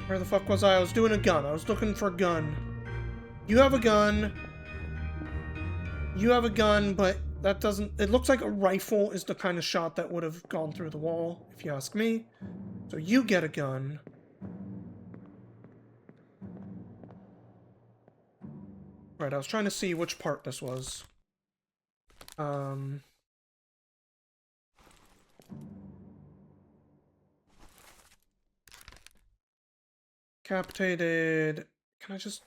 Where the fuck was I? I was doing a gun. I was looking for a gun. You have a gun. You have a gun, but that doesn't... It looks like a rifle is the kind of shot that would have gone through the wall, if you ask me. So you get a gun. Right, I was trying to see which part this was. Captated... Can I just...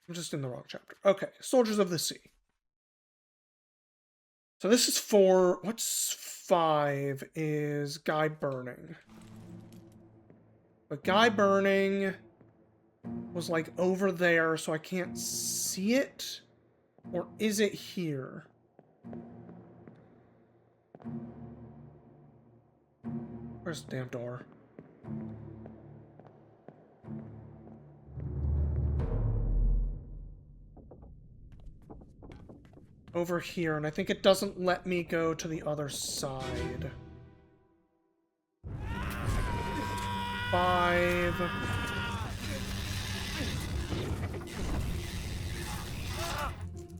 I'm just in the wrong chapter. Okay, Soldiers of the Sea. So this is 4. What's 5 is Guy Burning. But Guy Burning was like over there, so I can't see it? Or is it here? Where's the damn door? Over here, and I think it doesn't let me go to the other side. 5.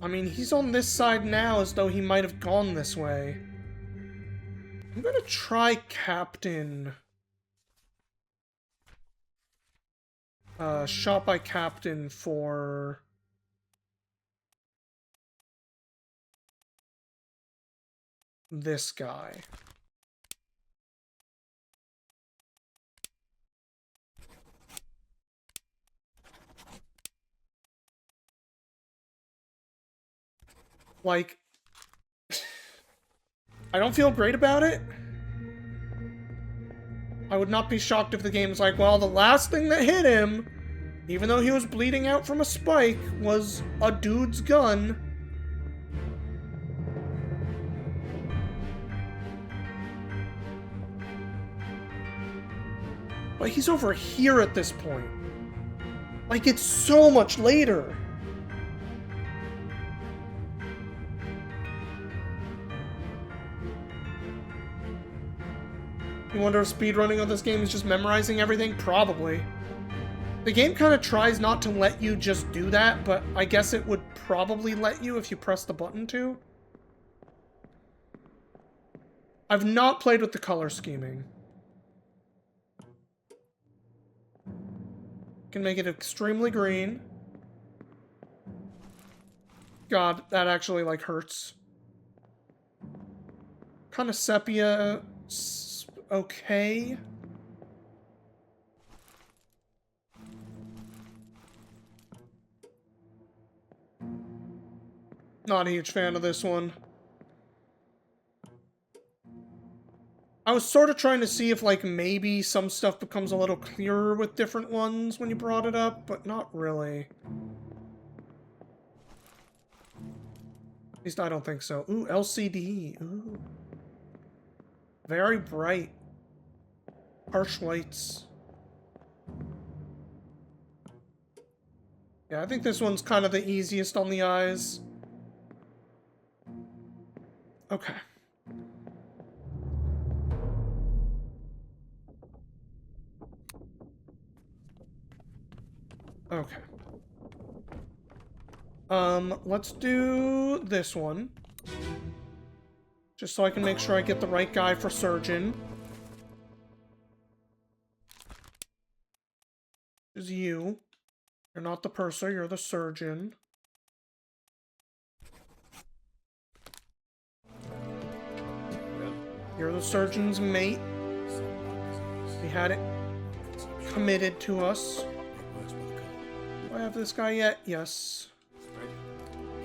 I mean, he's on this side now as though he might have gone this way. I'm gonna try Captain. Shot by Captain for... this guy. Like, I don't feel great about it. I would not be shocked if the game's like, well, the last thing that hit him, even though he was bleeding out from a spike, was a dude's gun. But he's over here at this point. Like, it's so much later. You wonder if speedrunning on this game is just memorizing everything? Probably. The game kind of tries not to let you just do that, but I guess it would probably let you if you press the button to. I've not played with the color scheming. Can make it extremely green. God, that actually, like, hurts. Kind of sepia... okay. Not a huge fan of this one. I was sort of trying to see if, like, maybe some stuff becomes a little clearer with different ones when you brought it up, but not really. At least I don't think so. Ooh, LCD. Ooh. Very bright. Harsh lights. Yeah, I think this one's kind of the easiest on the eyes. Okay. Okay. Let's do this one. Just so I can make sure I get the right guy for surgeon. Is you. You're not the purser, you're the surgeon. You're the surgeon's mate. We had it committed to us. Do I have this guy yet? Yes.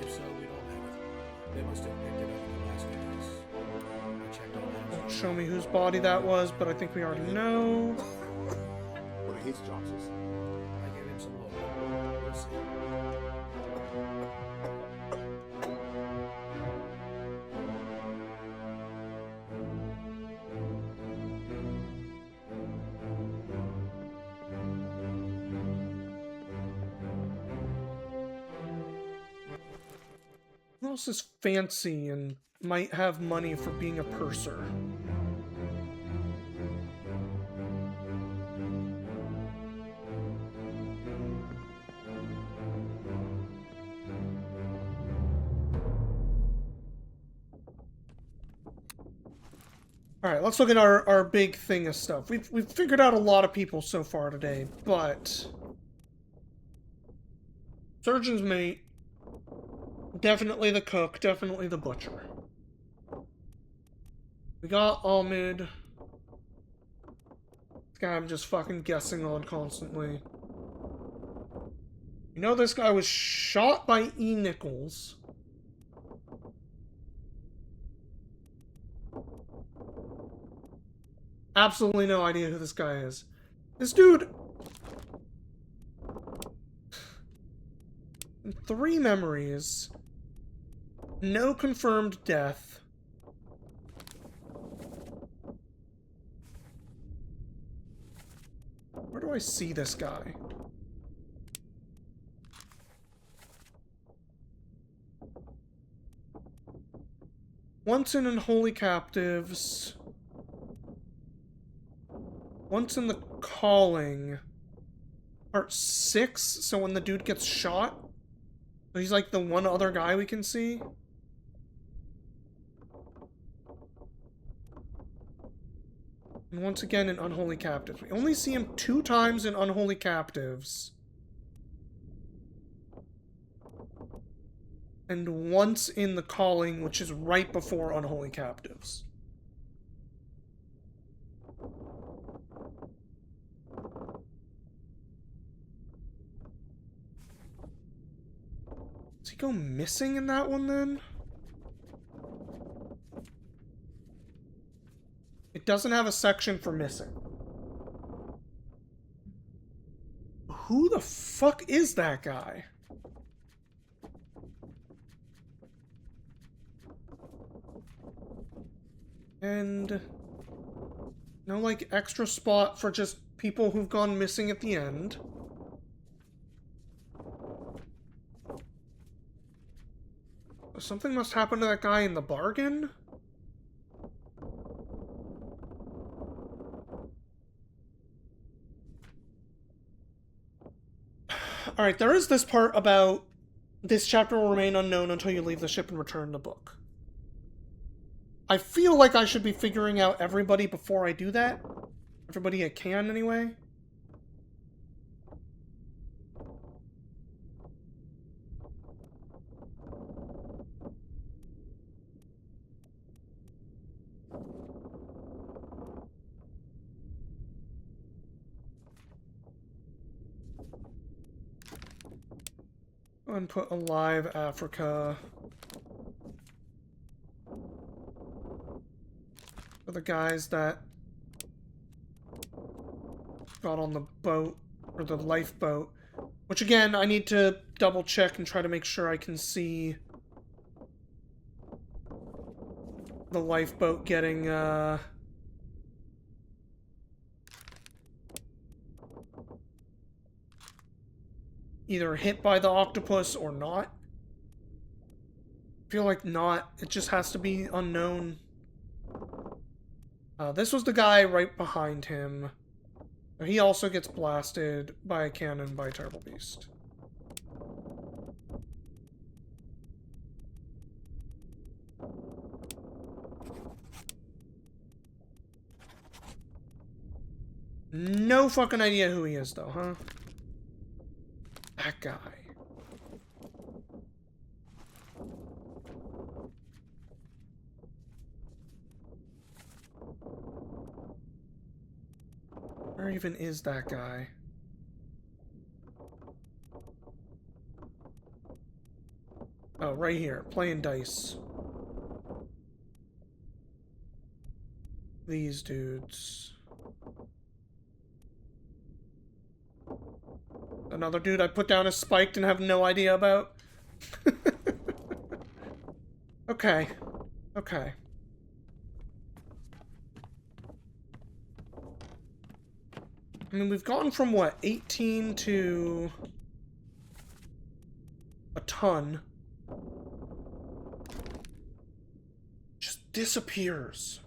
If so, we don't have it. They must have picked it up in the last few days. I checked all that. Don't show me whose body that was, but I think we already know. What are his chances? I gave him some hope. We'll see. else is fancy and might have money for being a purser? Alright, let's look at our big thing of stuff. We've figured out a lot of people so far today, but... Surgeon's mate, definitely the cook, definitely the butcher. We got Ahmed. This guy I'm just fucking guessing on constantly. You know this guy was shot by E. Nichols. Absolutely no idea who this guy is. This dude... 3 memories. No confirmed death. Where do I see this guy? Once in Unholy Captives. Once in The Calling. Part 6, so when the dude gets shot. So he's like the one other guy we can see. And once again in Unholy Captives. We only see him 2 times in Unholy Captives. And once in The Calling, which is right before Unholy Captives. Does he go missing in that one, then? It doesn't have a section for missing. Who the fuck is that guy? And... no, like, extra spot for just people who've gone missing at the end. Something must happen to that guy in the bargain? Alright, there is this part about this chapter will remain unknown until you leave the ship and return the book. I feel like I should be figuring out everybody before I do that. Everybody I can, anyway. And put Alive Africa. For the guys that got on the boat, or the lifeboat. Which again, I need to double check and try to make sure I can see the lifeboat getting, either hit by the octopus or not. I feel like not. It just has to be unknown. This was the guy right behind him. He also gets blasted by a cannon by Terrible Beast. No fucking idea who he is, though, huh? That guy. Where even is that guy? Oh, right here. Playing dice. These dudes. Another dude I put down as spiked and have no idea about. Okay. Okay. I mean, we've gone from, what, 18 to a ton. just disappears.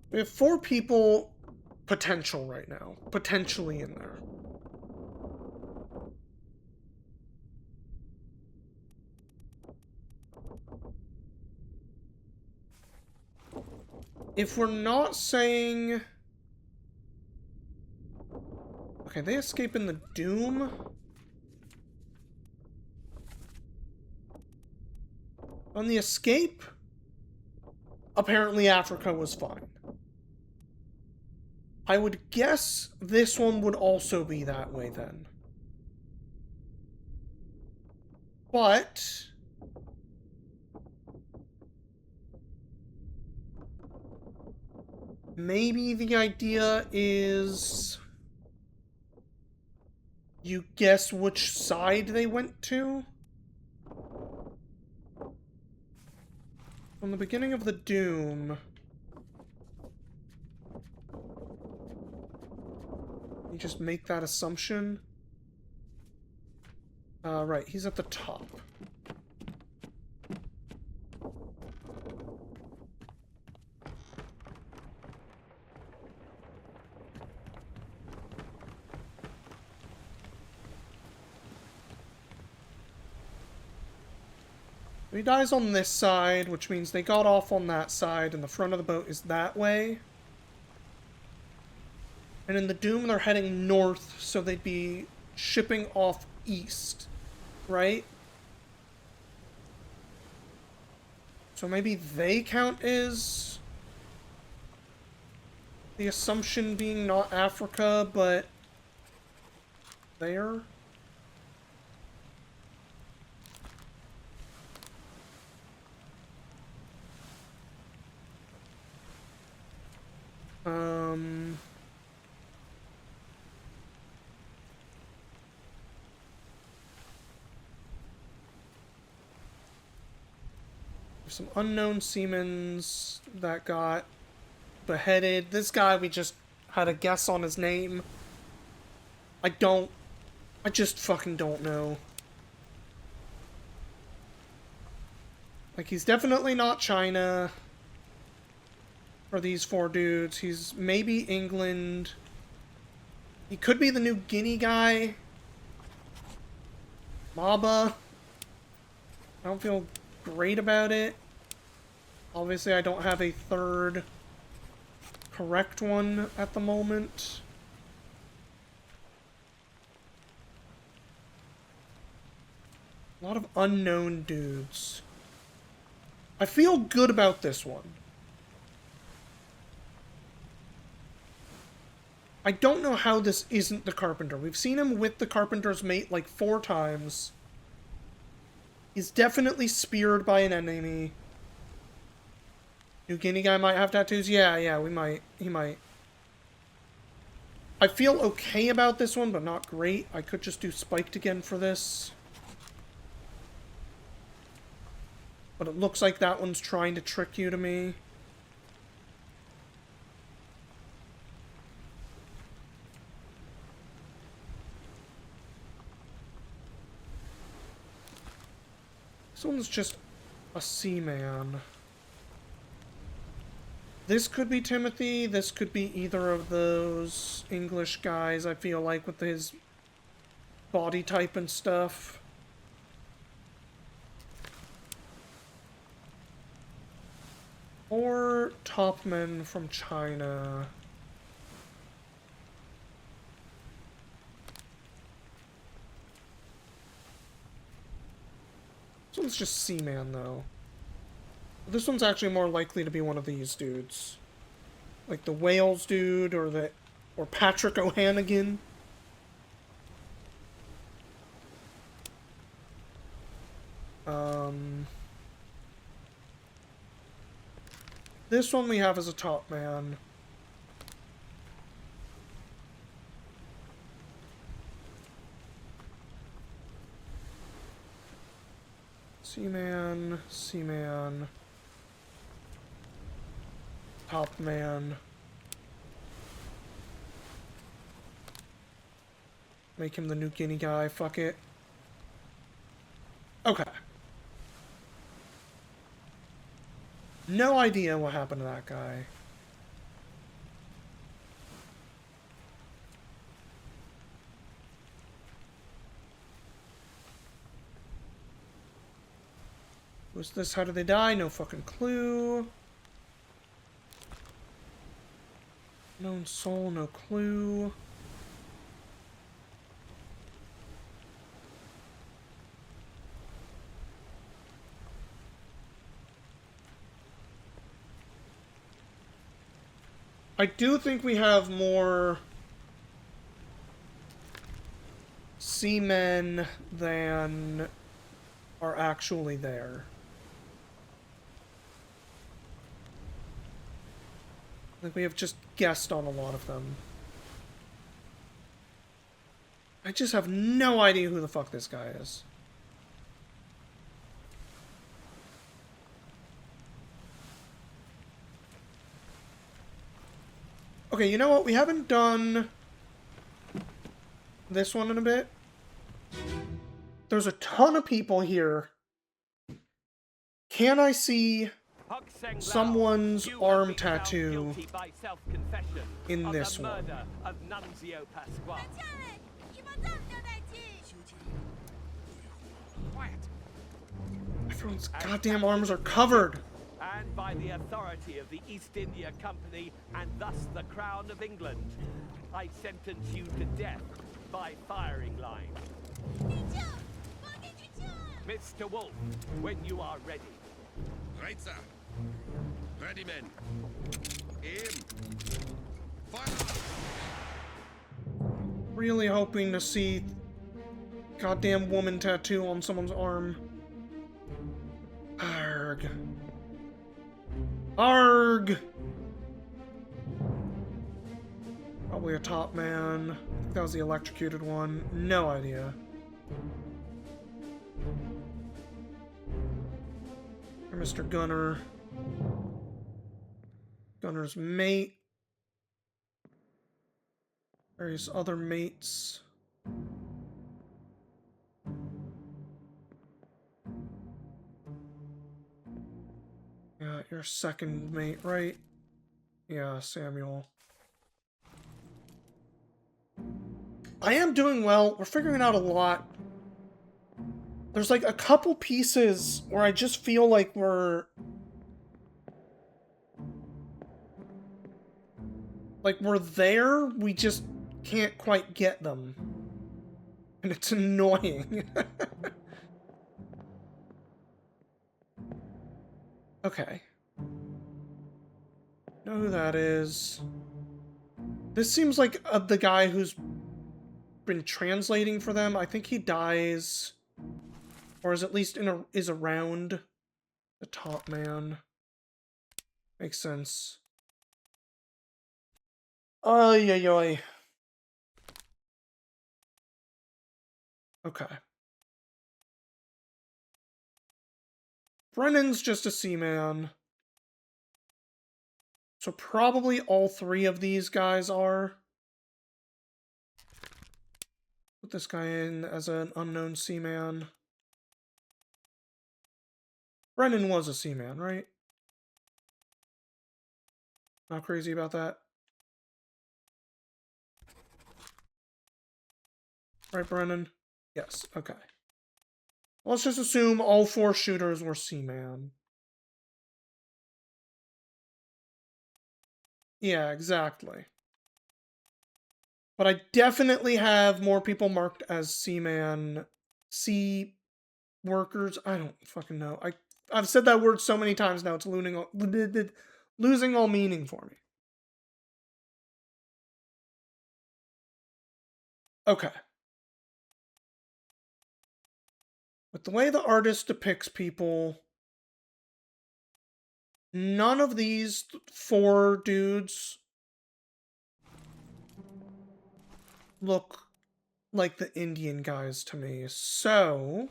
We have 4 people potential right now. Potentially in there. If we're not saying... Okay, they escape in the Doom. On the escape, apparently Africa was fine. I would guess this one would also be that way then. But... maybe the idea is... you guess which side they went to? From the beginning of the Doom... you just make that assumption? Right, he's at the top. He dies on this side, which means they got off on that side, and the front of the boat is that way. And in the Doom, they're heading north, so they'd be shipping off east, right? So maybe they count as the assumption being not Africa, but there. There's some unknown Siemens that got beheaded. This guy, we just had a guess on his name. I just fucking don't know. Like, he's definitely not China. For these 4 dudes. He's maybe England. He could be the New Guinea guy. Maba. I don't feel great about it. Obviously, I don't have a third correct one at the moment. A lot of unknown dudes. I feel good about this one. I don't know how this isn't the Carpenter. We've seen him with the Carpenter's mate like 4 times. He's definitely speared by an enemy. New Guinea guy might have tattoos? Yeah, we might. He might. I feel okay about this one, but not great. I could just do spiked again for this. But it looks like that one's trying to trick you to me. This one's just a seaman. This could be Timothy. This could be either of those English guys, I feel like, with his body type and stuff. Or Topman from China. This one's just Seaman, though. This one's actually more likely to be one of these dudes. Like the Wales dude, or Patrick O'Hannigan. This one we have as a top man. Seaman, Seaman. Top man. Make him the New Guinea guy, fuck it. Okay. No idea what happened to that guy. Who's this? How did they die? No fucking clue. Known soul, no clue. I do think we have more seamen than are actually there. I think we have just guessed on a lot of them. I just have no idea who the fuck this guy is. Okay, you know what? We haven't done this one in a bit. There's a ton of people here. Can I see someone's arm tattoo in this one? Everyone's goddamn arms are covered. And by the authority of the East India Company and thus the Crown of England, I sentence you to death by firing line. Mr. Wolf, when you are ready. Right, sir. Ready, men. Aim. Fire! Really hoping to see goddamn woman tattoo on someone's arm. Arg. Arg! Probably a top man. I think that was the electrocuted one. No idea. Or Mr. Gunner. Gunner's mate. Various other mates. Yeah, your second mate, right? Yeah, Samuel. I am doing well. We're figuring out a lot. There's like a couple pieces where I just feel like we're there, we just can't quite get them. And it's annoying. Okay. Know who that is. This seems like the guy who's been translating for them. I think he dies, or is at least is around the top man. Makes sense. Ay, ay, ay. Okay. Brennan's just a seaman. So probably all three of these guys are. Put this guy in as an unknown seaman. Brennan was a seaman, right? Not crazy about that. Right, Brennan? Yes, okay. Let's just assume all four shooters were seaman. Yeah, exactly. But I definitely have more people marked as seaman, sea workers. I don't fucking know. I've said that word so many times now, it's losing all meaning for me. Okay. With the way the artist depicts people, none of these four dudes look like the Indian guys to me. So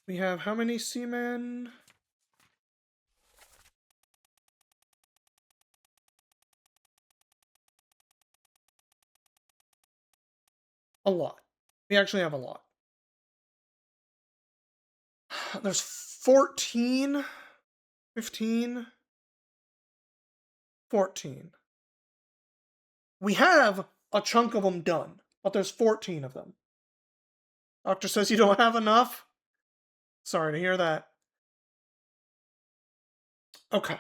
We have how many seamen? A lot. We actually have a lot. There's 14, 15, 14. We have a chunk of them done, but there's 14 of them. Doctor says you don't have enough? Sorry to hear that. Okay.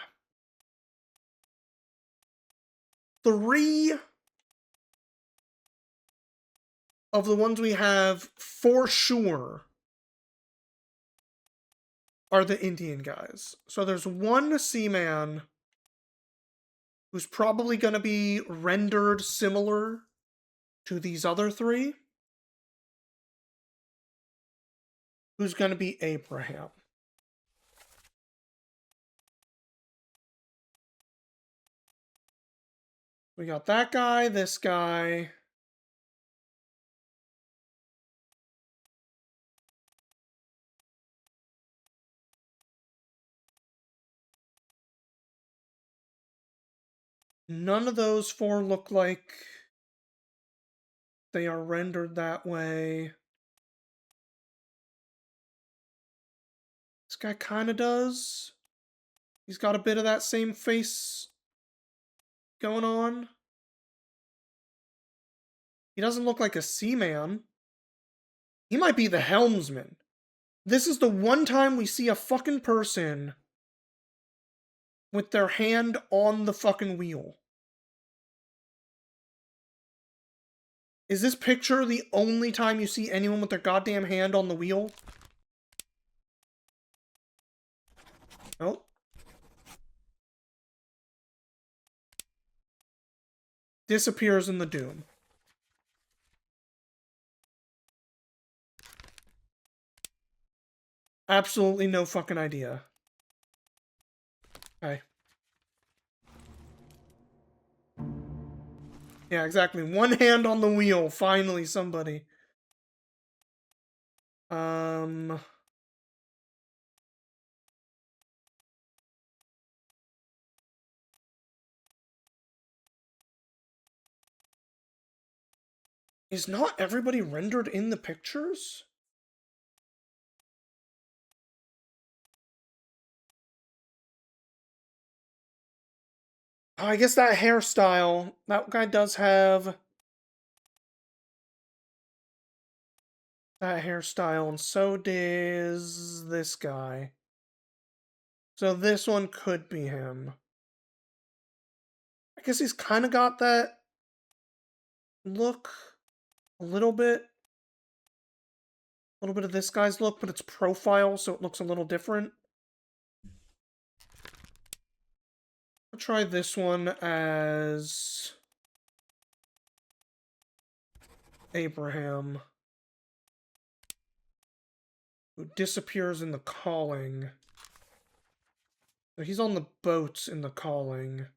3 of the ones we have for sure are the Indian guys. So there's one seaman who's probably going to be rendered similar to these other 3. Who's going to be Abraham. We got that guy, this guy. None of those 4 look like they are rendered that way. This guy kind of does. He's got a bit of that same face going on. He doesn't look like a seaman. He might be the helmsman. This is the one time we see a fucking person with their hand on the fucking wheel. Is this picture the only time you see anyone with their goddamn hand on the wheel? Nope. Disappears in the doom. Absolutely no fucking idea. Okay. Yeah, exactly. One hand on the wheel. Finally, somebody. Is not everybody rendered in the pictures? Oh, I guess that hairstyle, that guy does have that hairstyle, and so does this guy. So this one could be him. I guess he's kind of got that look a little bit. A little bit of this guy's look, but it's profile, so it looks a little different. I'll try this one as Abraham, who disappears in the calling. So he's on the boats in the calling,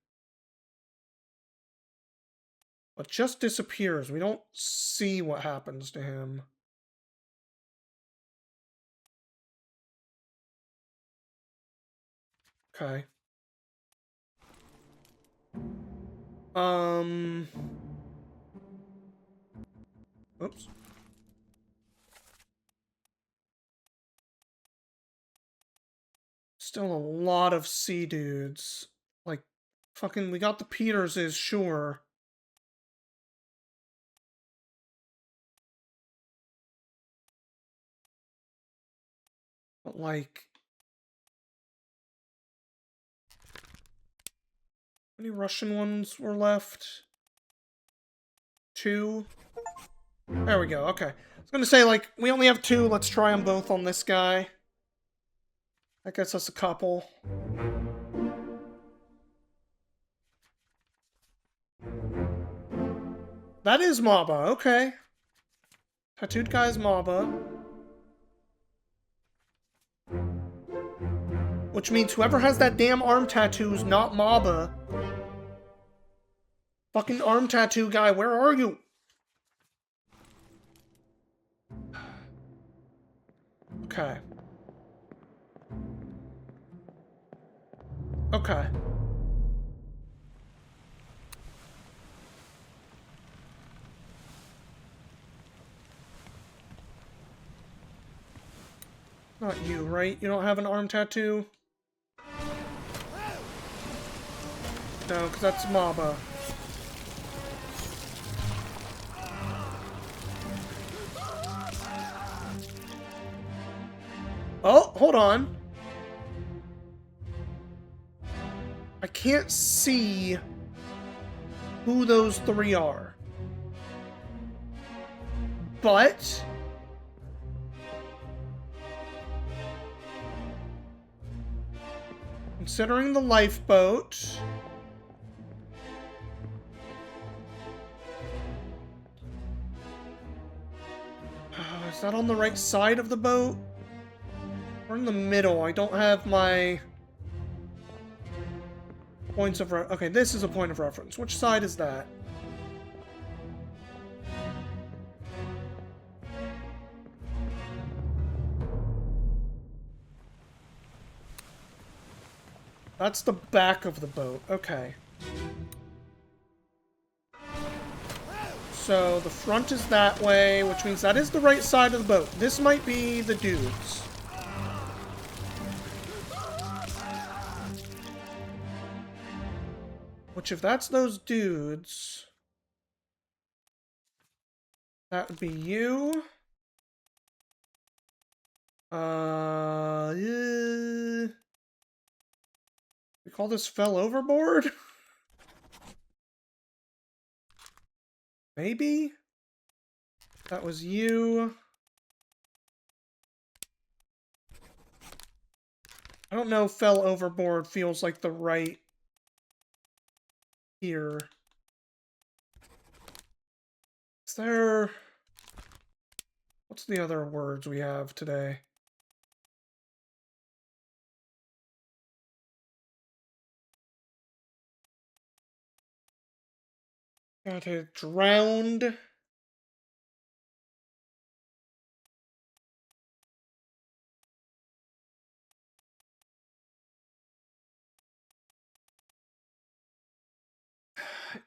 but just disappears. We don't see what happens to him. Okay. Oops. Still a lot of sea dudes. Like, fucking, we got the Peterses, sure. But, like... How many Russian ones were left? 2? There we go, okay. I was gonna say, like, we only have 2, let's try them both on this guy. That gets us a couple. That is Maba, okay. Tattooed guy's Maba. Which means whoever has that damn arm tattoo is not Maba. Fucking arm tattoo guy, where are you? Okay. Okay. Not you, right? You don't have an arm tattoo? No, because that's Maba. Oh, hold on. I can't see who those three are. But considering the lifeboat, is that on the right side of the boat? Or in the middle? I don't have my points of okay, this is a point of reference. Which side is that? That's the back of the boat. Okay. So the front is that way, which means that is the right side of the boat. This might be the dudes. Which, if that's those dudes, that would be you. We call this fell overboard? Maybe? That was you. I don't know if fell overboard feels like the right here. Is there... What's the other words we have today? Got it. Drowned.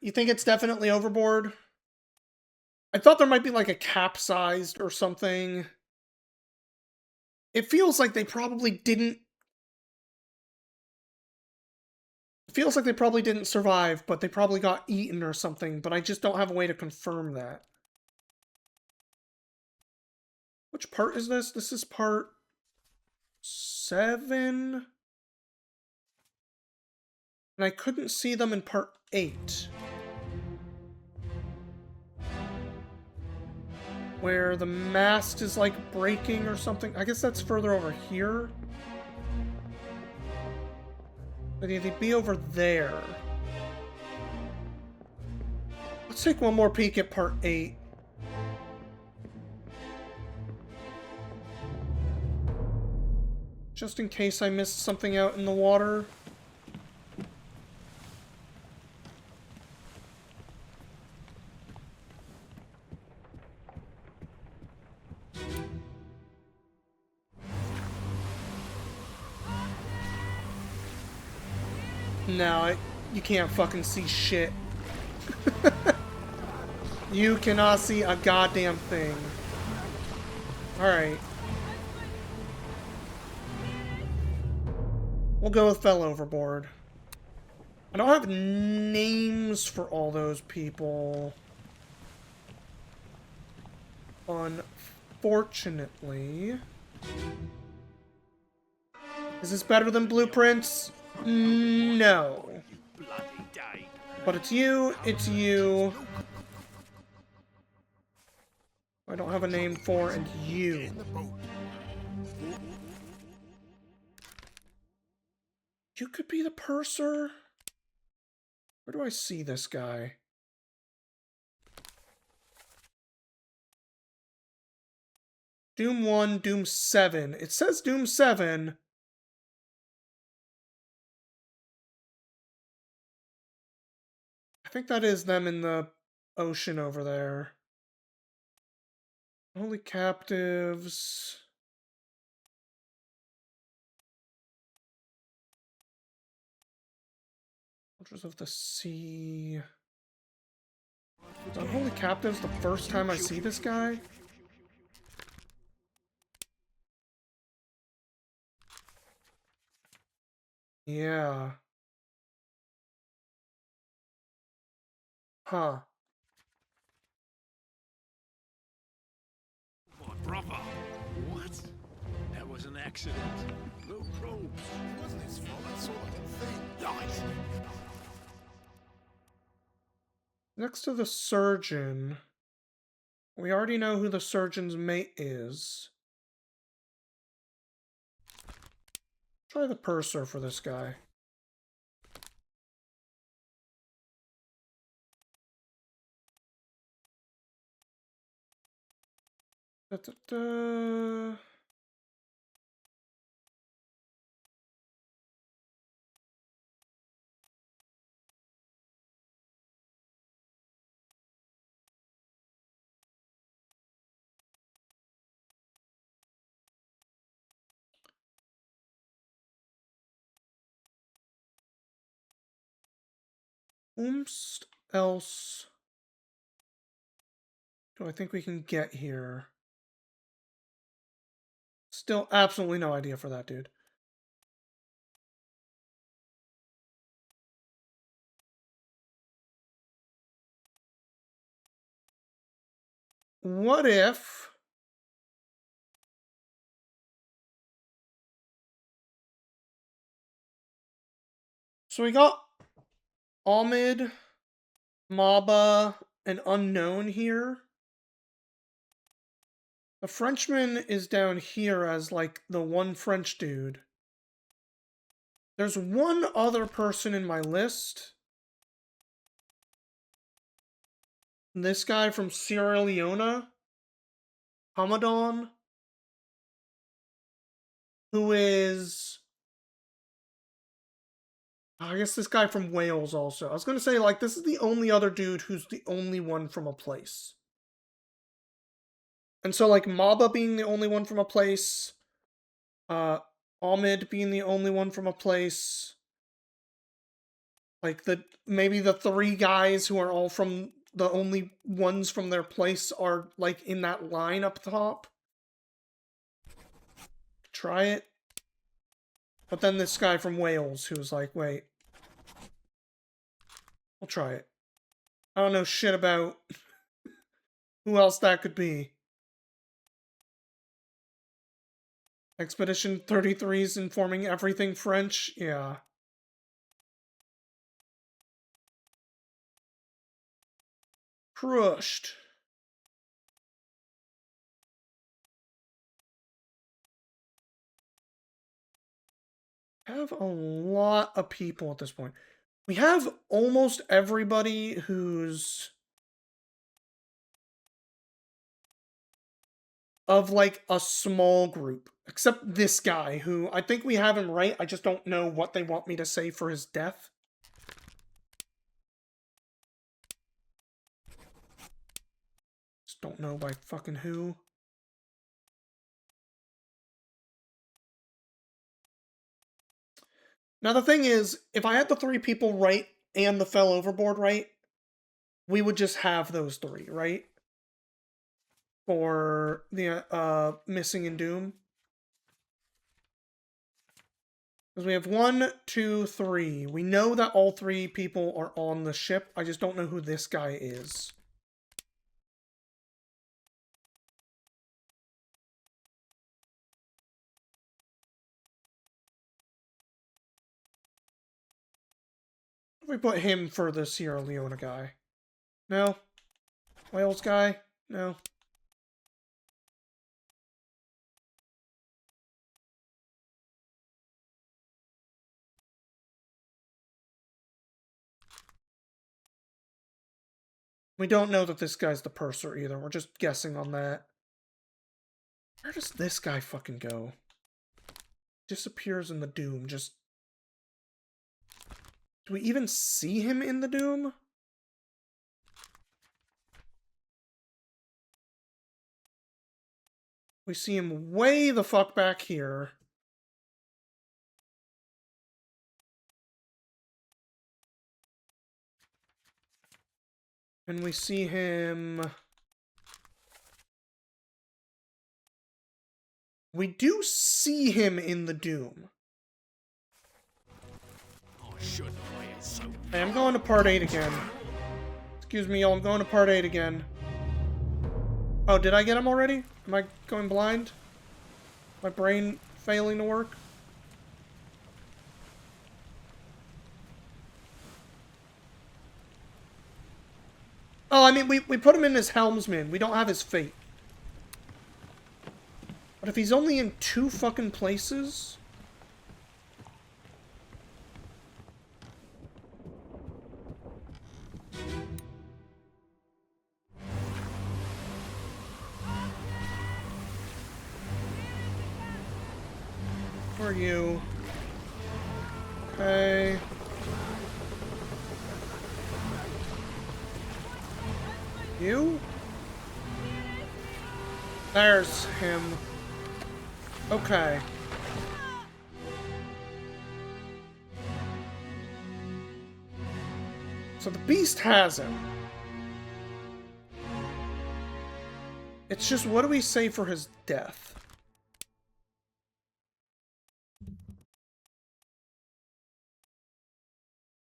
You think it's definitely overboard? I thought there might be like a capsized or something. It feels like they probably didn't... It feels like they probably didn't survive, but they probably got eaten or something, but I just don't have a way to confirm that. Which part is this? This is part 7. And I couldn't see them in part 8. Where the mast is like breaking or something. I guess that's further over here. But they'd be over there. Let's take one more peek at part 8. Just in case I missed something out in the water. No, you can't fucking see shit. You cannot see a goddamn thing. Alright. We'll go with fell overboard. I don't have names for all those people. Unfortunately. Is this better than blueprints? No. But it's you, it's you. I don't have a name for, and you. You could be the purser? Where do I see this guy? Doom 1, Doom 7. It says Doom 7. I think that is them in the ocean over there. Holy captives. Watchers of the Sea. Is Unholy Captives the first time I see this guy? Yeah. Huh. Brother! What? That was an accident. No probes. It wasn't his fault. I saw the whole thing. Lies. Next to the surgeon, we already know who the surgeon's mate is. Try the purser for this guy. Da, da, da. Whomst else do I think we can get here? Still absolutely no idea for that dude. What if... So we got Ahmed, Maba, and Unknown here. The Frenchman is down here as, like, the one French dude. There's one other person in my list. This guy from Sierra Leone. Hamadan. Who is... I guess this guy from Wales also. I was going to say, like, this is the only other dude who's the only one from a place. And so, like, Maba being the only one from a place, Ahmed being the only one from a place, like, maybe the three guys who are all from the only ones from their place are, like, in that line up top. Try it. But then this guy from Wales who's like, wait. We'll try it. I don't know shit about who else that could be. Expedition 33's informing everything French? Yeah. Crushed. Have a lot of people at this point. We have almost everybody who's of, like, a small group. Except this guy, who I think we have him right. I just don't know what they want me to say for his death. Just don't know by fucking who. Now, the thing is, if I had the three people right and the fell overboard right, we would just have those three, right? For the Missing in Doom. Because we have 1, 2, 3. We know that all three people are on the ship. I just don't know who this guy is. If we put him for the Sierra Leone guy. No. Wales guy? No. We don't know that this guy's the purser either. We're just guessing on that. Where does this guy fucking go? Disappears in the Doom. Just... Do we even see him in the Doom? We see him way the fuck back here. And we see him... We do see him in the Doom. I shouldn't have waited so Hey, I'm going to part 8 again. Excuse me, y'all, I'm going to part 8 again. Oh, did I get him already? Am I going blind? My brain failing to work? Oh, I mean, we put him in as helmsman. We don't have his fate. But if he's only in 2 fucking places... Who are you? Okay. You? There's him. Okay. So the beast has him. It's just, what do we say for his death?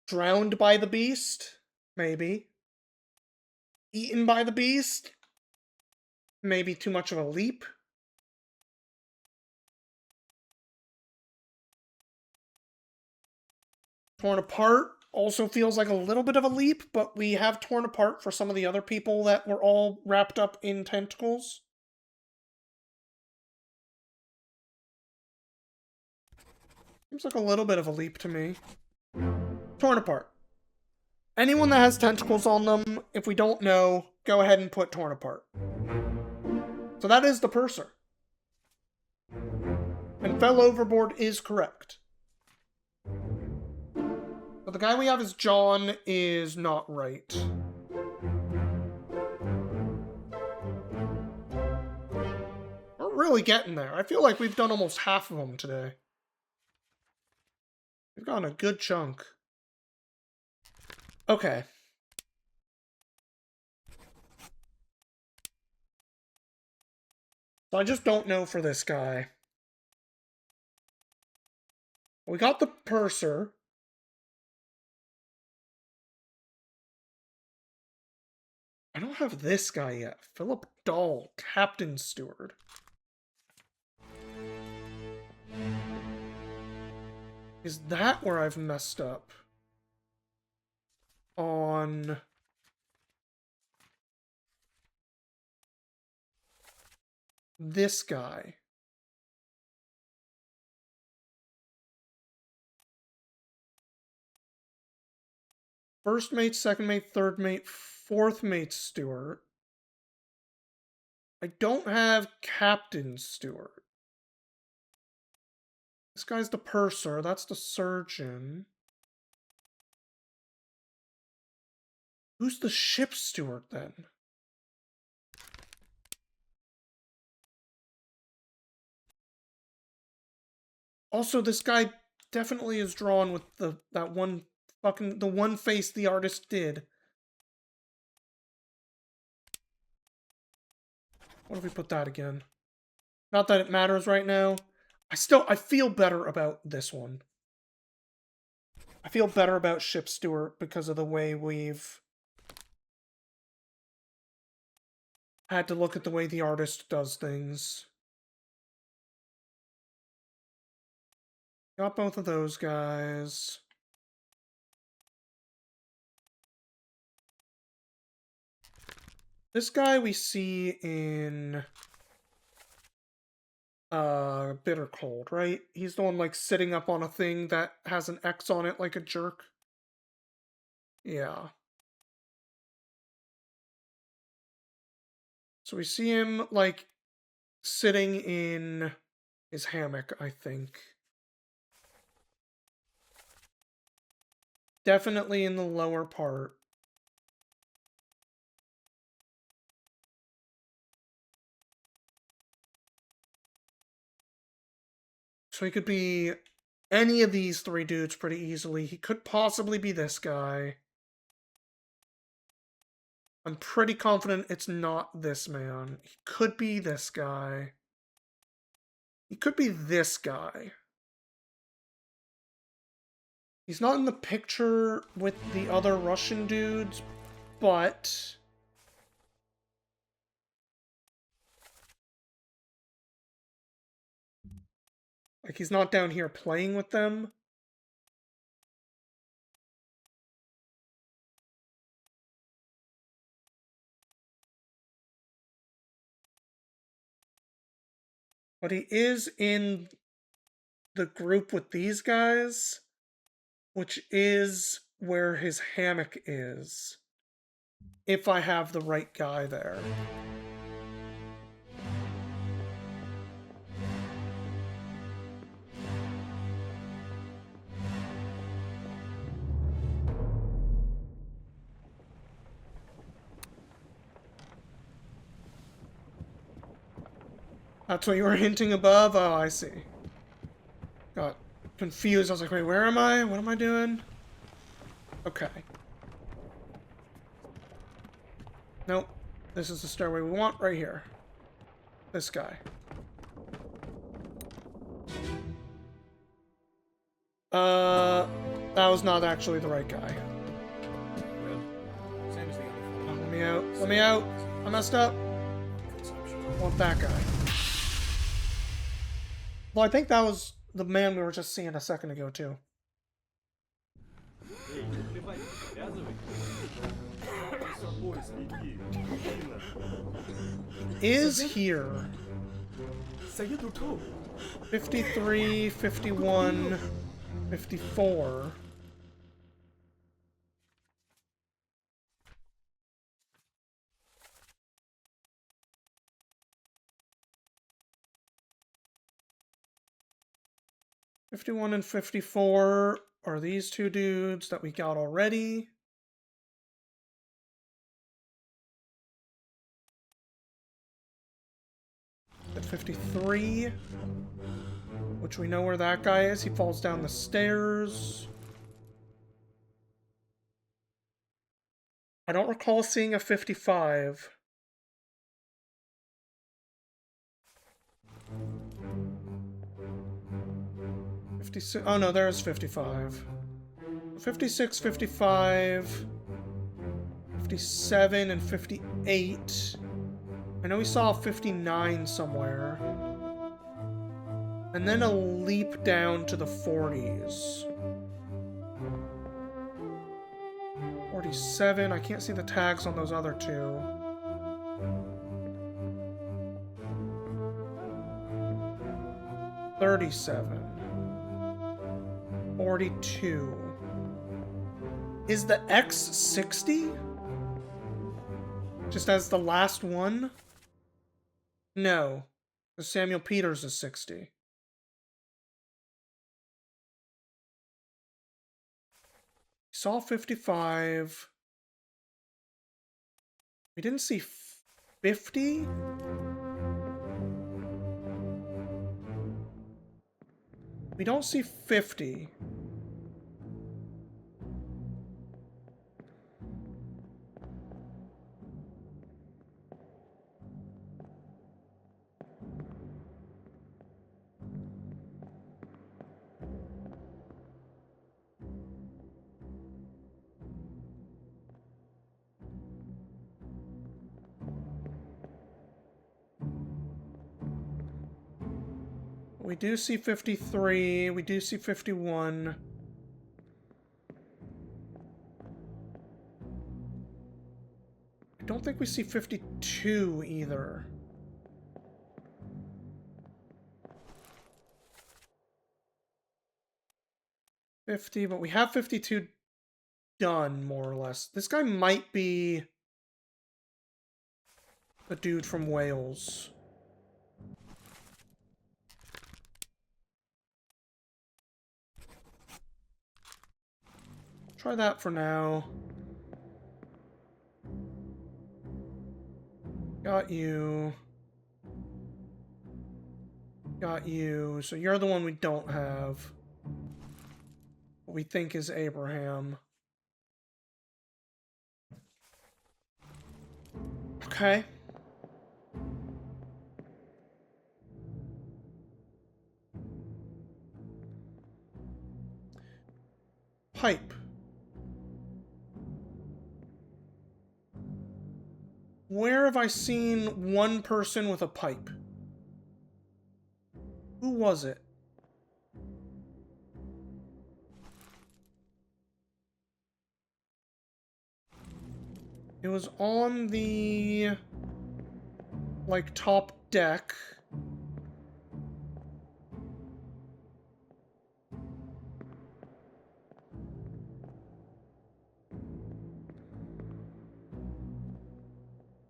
Drowned by the beast? Maybe. Eaten by the beast? Maybe too much of a leap? Torn apart also feels like a little bit of a leap, but we have torn apart for some of the other people that were all wrapped up in tentacles. Seems like a little bit of a leap to me. Torn apart. Anyone that has tentacles on them, if we don't know, go ahead and put torn apart. So that is the purser. And fell overboard is correct. But the guy we have as John is not right. We're really getting there. I feel like we've done almost half of them today. We've gotten a good chunk. Okay. So I just don't know for this guy. We got the purser. I don't have this guy yet. Philip Dahl, Captain Steward. Is that where I've messed up? On... this guy. First mate, second mate, third mate, fourth mate steward. I don't have Captain Steward. This guy's the purser, that's the surgeon. Who's the ship steward then? Also, this guy definitely is drawn with the one face the artist did. What if we put that again? Not that it matters right now. I feel better about this one. I feel better about ship steward because of the way we've had to look at the way the artist does things. Got both of those guys. This guy we see in Bitter Cold, right? He's the one like sitting up on a thing that has an X on it like a jerk. Yeah. So we see him like sitting in his hammock, I think. Definitely in the lower part. So he could be any of these 3 dudes pretty easily. He could possibly be this guy. I'm pretty confident it's not this man. He could be this guy. He could be this guy. He's not in the picture with the other Russian dudes, but... like, he's not down here playing with them. But he is in the group with these guys, which is where his hammock is. If I have the right guy there. That's what you were hinting above? Oh, I see. Got confused. I was like, wait, where am I? What am I doing? Okay. Nope. This is the stairway we want right here. This guy. That was not actually the right guy. Well, same as the other Oh, fellow. let me out. Let me out. I messed up. Consumption. I want that guy. Well, I think that was the man we were just seeing a second ago, too. Is here. 53, 51, 54. '51 and 54 are these two dudes that we got already. At 53, which we know where that guy is. He falls down the stairs. I don't recall seeing a 55. Oh no, there's 55. 56, 55, 57, and 58. I know we saw 59 somewhere. And then a leap down to the 40s. 47, I can't see the tags on those other two. $37. 42. Is the X 60? Just as the last one? No. The Samuel Peters is 60. Saw 55. We didn't see 50? We don't see 50. We do see 53. We do see 51. I don't think we see 52 either. '50, but we have 52 done, more or less. This guy might be the dude from Wales. Try that for now. Got you. Got you. So you're the one we don't have. What we think is Abraham. Okay. Pipe. Where have I seen one person with a pipe? Who was it? It was on the, like, top deck.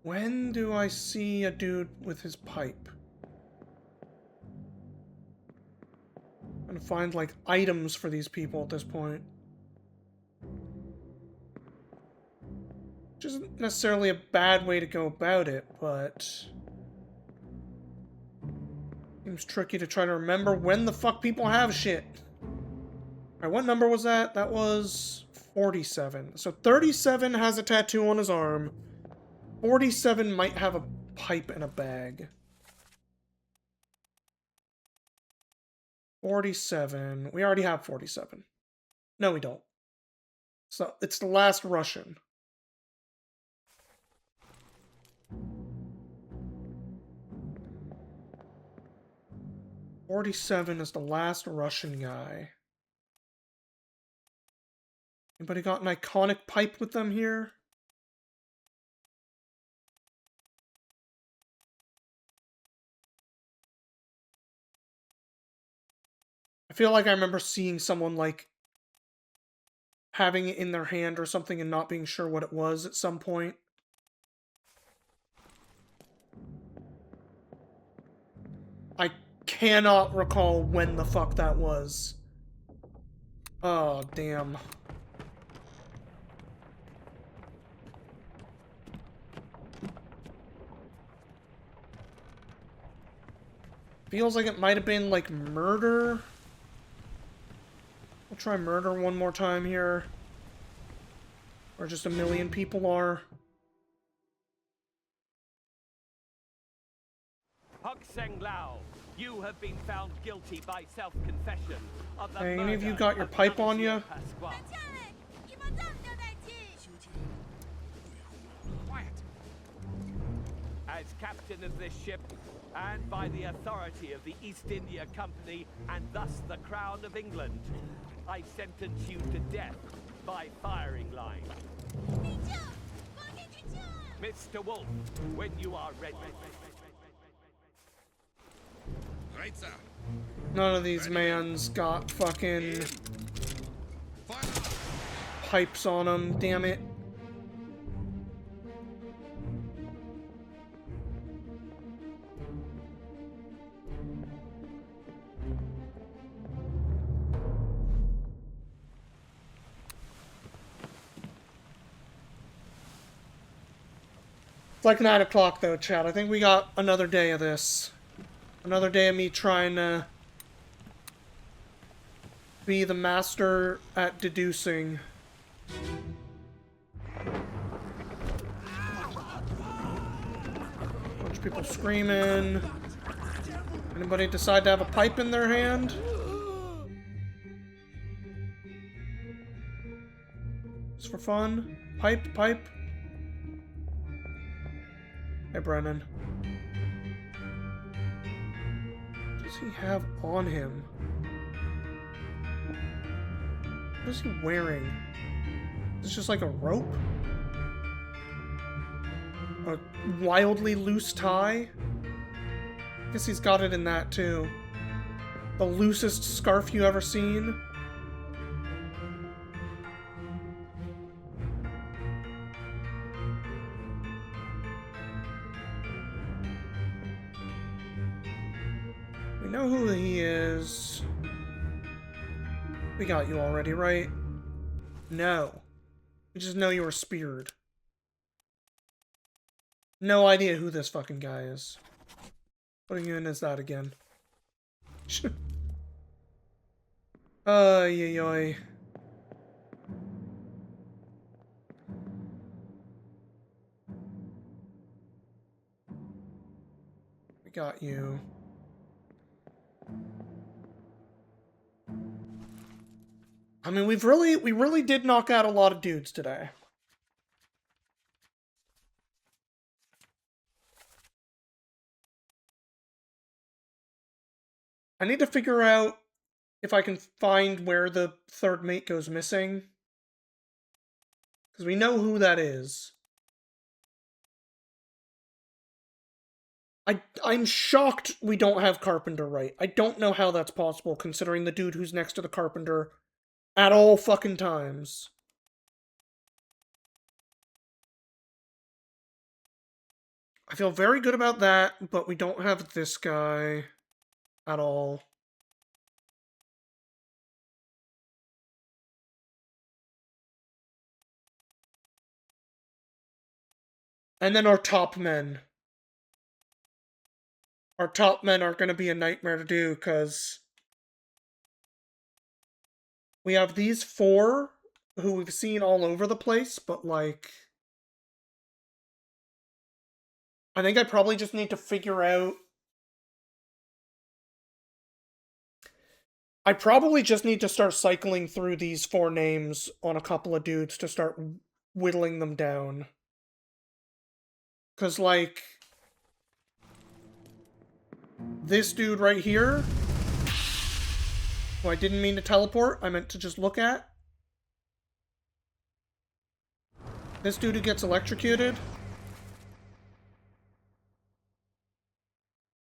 When do I see a dude with his pipe? I'm gonna find, like, items for these people at this point. Which isn't necessarily a bad way to go about it, but seems tricky to try to remember when the fuck people have shit. Alright, what number was that? That was 47. So 37 has a tattoo on his arm. 47 might have a pipe in a bag. 47. We already have 47. No, we don't. So it's the last Russian. 47 is the last Russian guy. Anybody got an iconic pipe with them here? I feel like I remember seeing someone, like, having it in their hand or something and not being sure what it was at some point. I cannot recall when the fuck that was. Oh, damn. Feels like it might have been, like, murder. We'll try murder one more time here. Or just a million people are. Hokseng Lao, you have been found guilty by self-confession of the Hey, any of you murder got your pipe on Monsieur you? Pasquale. Quiet. As captain of this ship, and by the authority of the East India Company, and thus the Crown of England, I sentence you to death by firing line. Mr. Wolf, when you are ready. Reizer. None of these mans got fucking Fire. pipes on them, damn it. It's like 9 o'clock though, Chad. I think we got another day of this. Another day of me trying to be the master at deducing. Bunch of people screaming. Anybody decide to have a pipe in their hand? Just for fun? Pipe, pipe. Hey, Brennan. What does he have on him? What is he wearing? Is this just like a rope? A wildly loose tie? I guess he's got it in that too. The loosest scarf you ever seen? We know who he is. We got you already, right? No. We just know you were speared. No idea who this fucking guy is. Putting you in as that again. Yoy. got you. I mean, we really did knock out a lot of dudes today. I need to figure out if I can find where the third mate goes missing. Because we know who that is. I'm shocked we don't have Carpenter right. I don't know how that's possible, considering the dude who's next to the Carpenter at all fucking times. I feel very good about that, but we don't have this guy at all. And then our top men. Our top men are going to be a nightmare to do, because we have these 4 who we've seen all over the place, but, like, I think I probably just need to figure out... I probably just need to start cycling through these 4 names on a couple of dudes to start whittling them down. Because, like... this dude right here, who I didn't mean to teleport, I meant to just look at. This dude who gets electrocuted.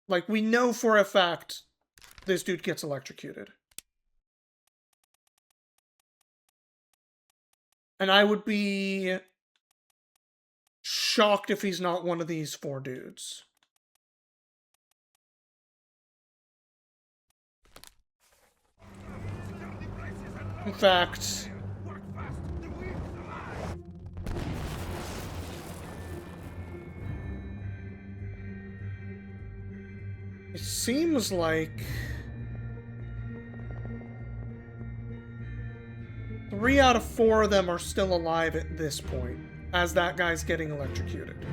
Like, we know for a fact this dude gets electrocuted. And I would be shocked if he's not one of these 4 dudes. In fact, it seems like 3 out of 4 of them are still alive at this point, as that guy's getting electrocuted.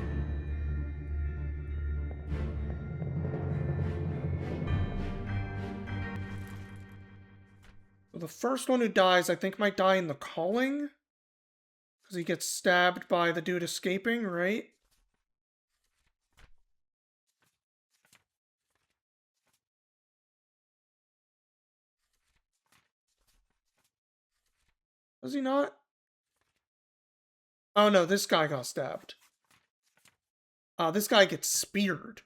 The first one who dies, I think, might die in the calling. Because he gets stabbed by the dude escaping, right? Does he not? Oh no, this guy got stabbed. This guy gets speared.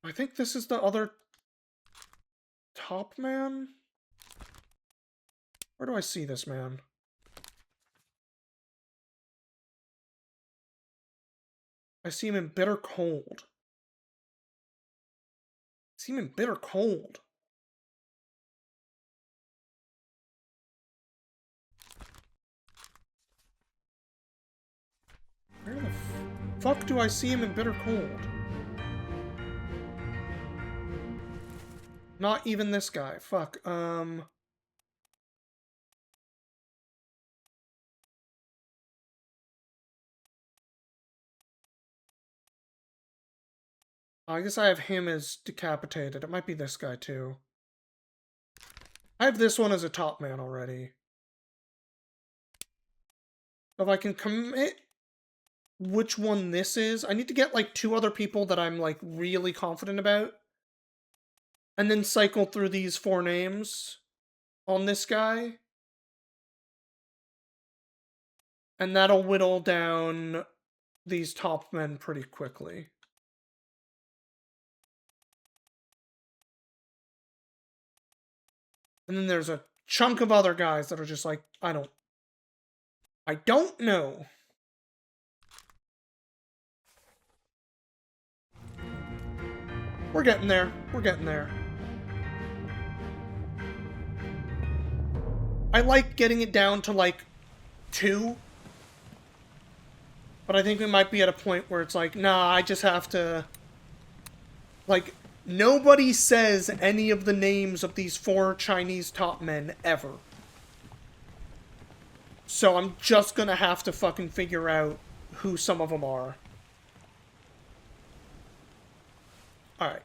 I think this is the other top man? Where do I see this man? I see him in Bitter Cold. I see him in Bitter Cold. Where the fuck do I see him in Bitter Cold? Not even this guy. Fuck. I guess I have him as decapitated. It might be this guy, too. I have this one as a top man already. If I can commit which one this is, I need to get, like, 2 other people that I'm, like, really confident about. And then cycle through these 4 names on this guy. And that'll whittle down these top men pretty quickly. And then there's a chunk of other guys that are just like, I don't know. We're getting there. We're getting there. I like getting it down to, like, 2. But I think we might be at a point where it's like, nah, I just have to... Like, nobody says any of the names of these 4 Chinese top men ever. So I'm just gonna have to fucking figure out who some of them are. Alright.